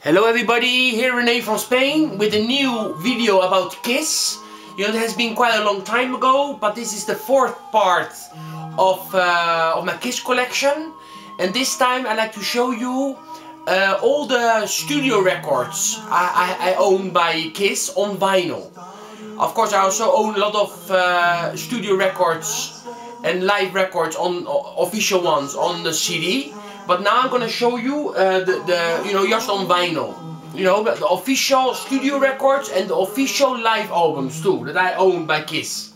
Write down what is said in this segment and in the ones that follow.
Hello everybody, here Rene from Spain with a new video about Kiss. You know, it has been quite a long time ago, but this is the fourth part of my Kiss collection. And this time I'd like to show you all the studio records I own by Kiss on vinyl. Of course I also own a lot of studio records and live records, on official ones on the CD. But now I'm gonna show you just on vinyl. You know, the official studio records and the official live albums too, that I own by Kiss.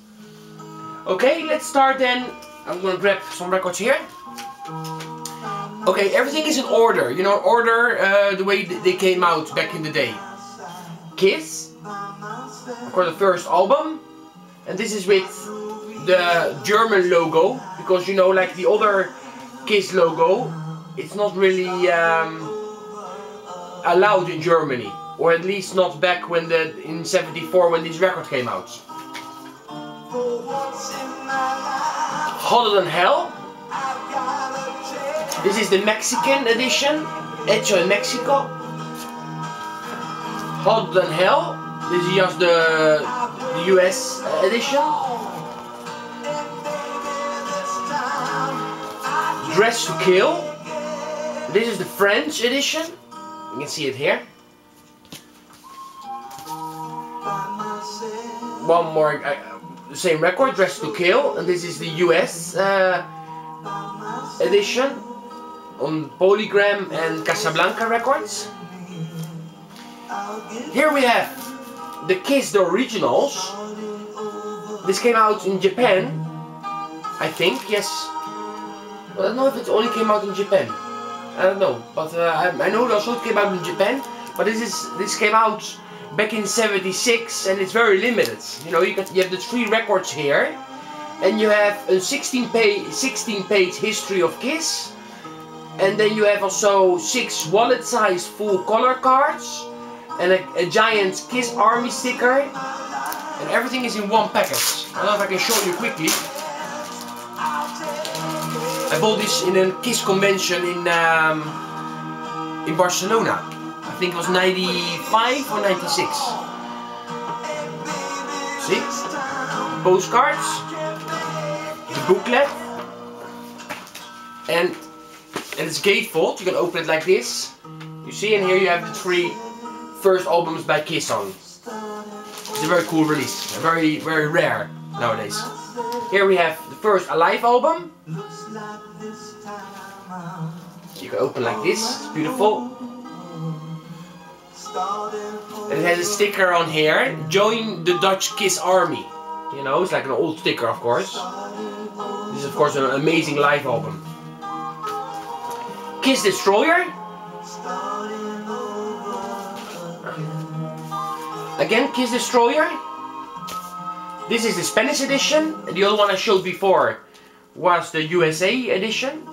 Okay, let's start then. I'm gonna grab some records here. Okay, everything is in order. You know, order the way they came out back in the day. Kiss, of course, the first album, and this is with the German logo, because you know, like the other Kiss logo, it's not really allowed in Germany, or at least not back when in '74 when this record came out. Hotter Than Hell. This is the Mexican edition, hecho in Mexico. Hotter Than Hell. This is just the US edition. Dress to Kill. This is the French edition. You can see it here. One more, the same record, Dress to Kill, and this is the US edition on Polygram and Casablanca Records. Here we have the Kiss, the originals. This came out in Japan, I think, yes. Well, I don't know if it only came out in Japan. I don't know, but I know also it came out in Japan. But this came out back in '76, and it's very limited. You know, you have the 3 records here, and you have a 16-page history of Kiss, and then you have also 6 wallet-sized full color cards, and a giant Kiss Army sticker, and everything is in one package. I don't know if I can show you quickly. I bought this in a Kiss convention in Barcelona. I think it was '95 or '96. See? Postcards, the booklet, and it's gatefold. You can open it like this. You see, and here you have the 3 first albums by Kiss on. It's a very cool release, very rare nowadays. Here we have the first Alive album. You can open like this, it's beautiful. And it has a sticker on here, join the Dutch Kiss Army. You know, it's like an old sticker, of course. This is of course an amazing live album. Kiss Destroyer. Again, Kiss Destroyer. This is the Spanish edition, and the other one I showed before was the USA edition.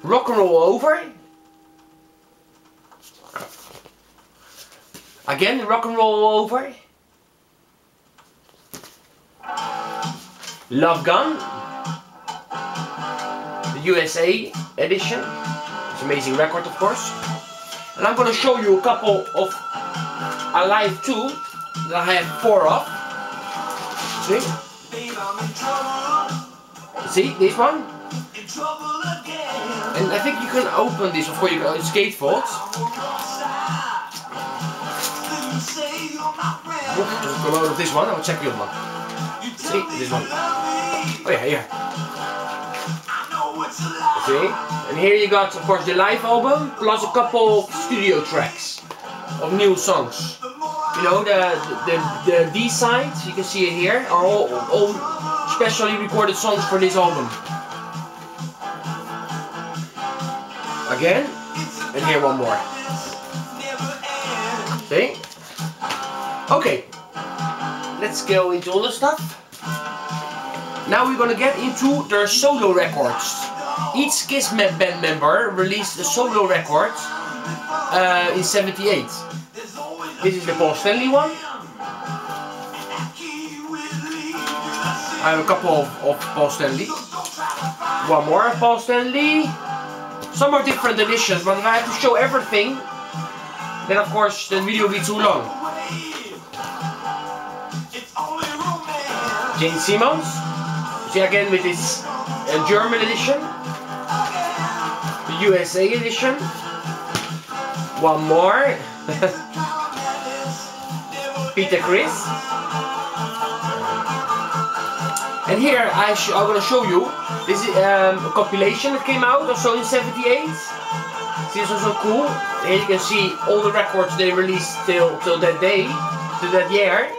Rock and Roll Over. Again, Rock and Roll Over. Love Gun. The USA edition. It's an amazing record, of course. And I'm going to show you a couple of Alive 2 that I have 4 of. See, this one. And I think you can open this, of course, it's gatefold. Doesn't come out of this one, I will check the other one. See, this one. Oh yeah, here. See? And here you got, of course, the live album, plus a couple of studio tracks of new songs. You know, the B-sides, you can see it here, are all specially recorded songs for this album. Again, and here one more. See? Okay, let's go into all the stuff. Now we're gonna get into their solo records. Each Kiss band member released a solo record in '78. This is the Paul Stanley one. I have a couple of Paul Stanley. One more of Paul Stanley. Some are different editions, but if I have to show everything, then of course the video will be too long. Jane Simmons, see again with this German edition, the USA edition, one more, Peter Criss, and here I'm going to show you, this is a compilation that came out also in '78. See, it's also cool. Here you can see all the records they released till that day, to that year.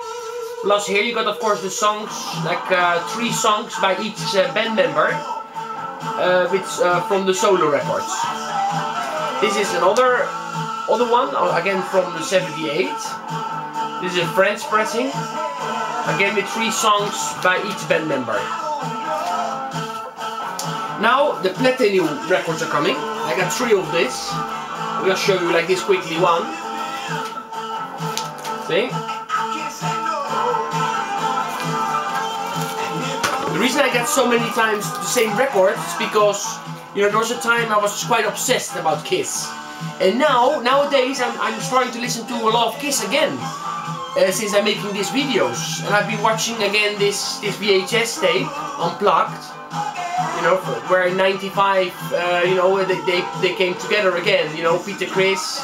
Plus here you got of course the songs, like 3 songs by each band member, from the solo records. This is another one, again from the '78. This is a French pressing, again with 3 songs by each band member. Now the Platinum records are coming. I got 3 of this. I'm gonna show you like this quickly. One. See? The reason I got so many times the same records is because, you know, there was a time I was quite obsessed about Kiss. And nowadays I'm starting to listen to a lot of Kiss again. Since I'm making these videos, and I've been watching again this VHS tape, Unplugged, you know, where in '95, you know, they came together again, you know, Peter Criss,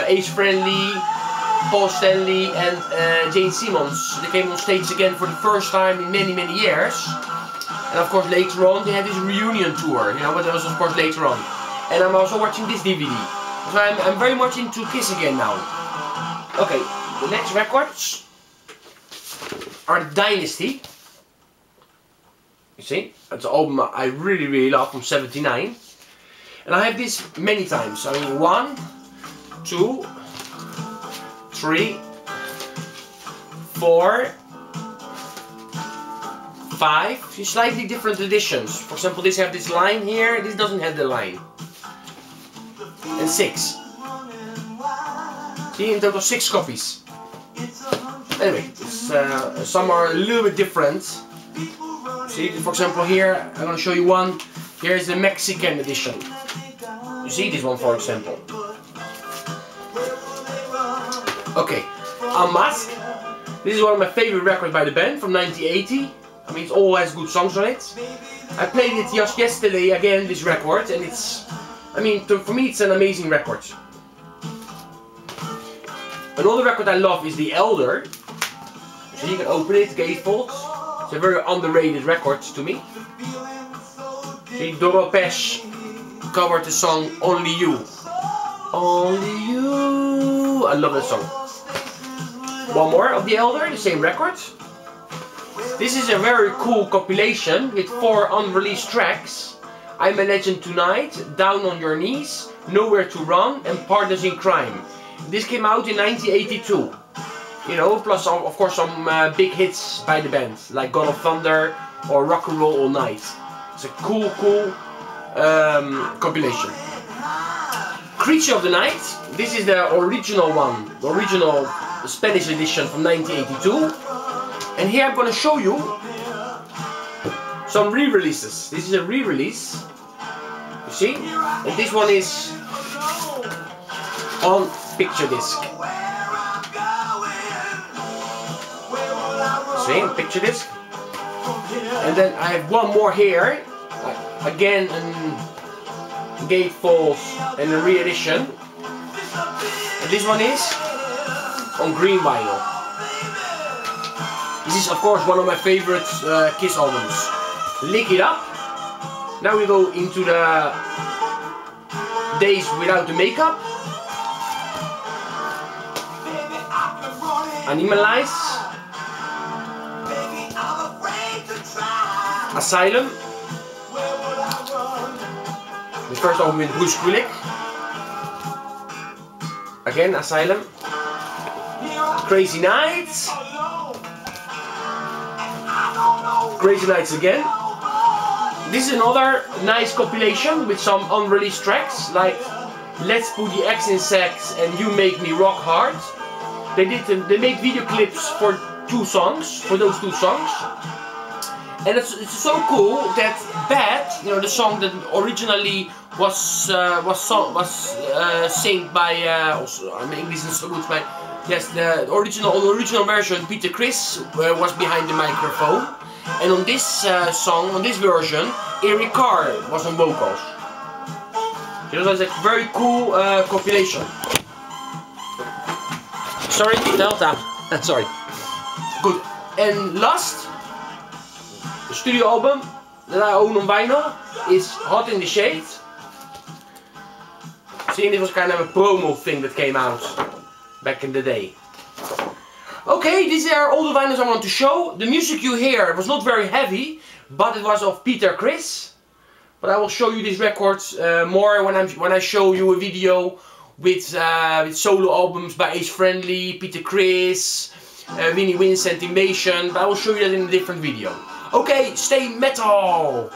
Ace Frehley, Paul Stanley and Jane Simmons. They came on stage again for the first time in many years. And of course later on they had this reunion tour, you know, but that was of course later on. And I'm also watching this DVD. So I'm very much into Kiss again now. Okay. The next records are Dynasty. You see, it's an album I really love from '79, and I have this many times. I mean, 1, 2, 3, 4, 5. Slightly different editions. For example, this have this line here. This doesn't have the line. And 6. See, in total 6 copies. Anyway, some are a little bit different. See, for example here, I'm going to show you one. Here is the Mexican edition. You see this one, for example. Okay, Unmask. This is one of my favorite records by the band from 1980. I mean, it all has good songs on it. I played it just yesterday again, this record, and it's, I mean, for me it's an amazing record. Another record I love is The Elder. So you can open it, gatefold. It's a very underrated record to me. See, Doro Pesch covered the song Only You. Only You. I love that song. One more of The Elder, the same record. This is a very cool compilation with 4 unreleased tracks. I'm a Legend Tonight, Down on Your Knees, Nowhere to Run and Partners in Crime. This came out in 1982. You know, plus of course some big hits by the band, like God of Thunder or Rock and Roll All Night. It's a cool compilation. Creature of the Night. This is the original one, the original Spanish edition from 1982. And here I'm going to show you some re-releases. This is a re-release. You see? And this one is on picture disc. See, picture disc. And then I have one more here. Again, a gatefold and a re-edition. And this one is on green vinyl. This is of course one of my favorite Kiss albums. Lick It Up. Now we go into the Days Without the Makeup. Animalize. Asylum. The first album with Bruce Kulick. Again, Asylum. Crazy Nights. Crazy Nights again. This is another nice compilation with some unreleased tracks like Let's Put the X in Sex and You Make Me Rock Hard. They made video clips for those two songs. And it's so cool that Bad, you know, the song that originally was sang by also my English is so good, but yes, the original version, Peter Criss was behind the microphone, and on this song, on this version, Eric Carr was on vocals. So it was a very cool compilation. Sorry, Delta. Sorry. Good. And last, the studio album that I own on vinyl is Hot in the Shade. Seeing it was kind of a promo thing that came out back in the day. Okay, these are all the vinyls I want to show. The music you hear was not very heavy, but it was of Peter Criss. But I will show you these records more when I show you a video with solo albums by Ace Friendly, Peter Criss, Vinnie Vincent, Invasion. But I will show you that in a different video. Okay, stay metal!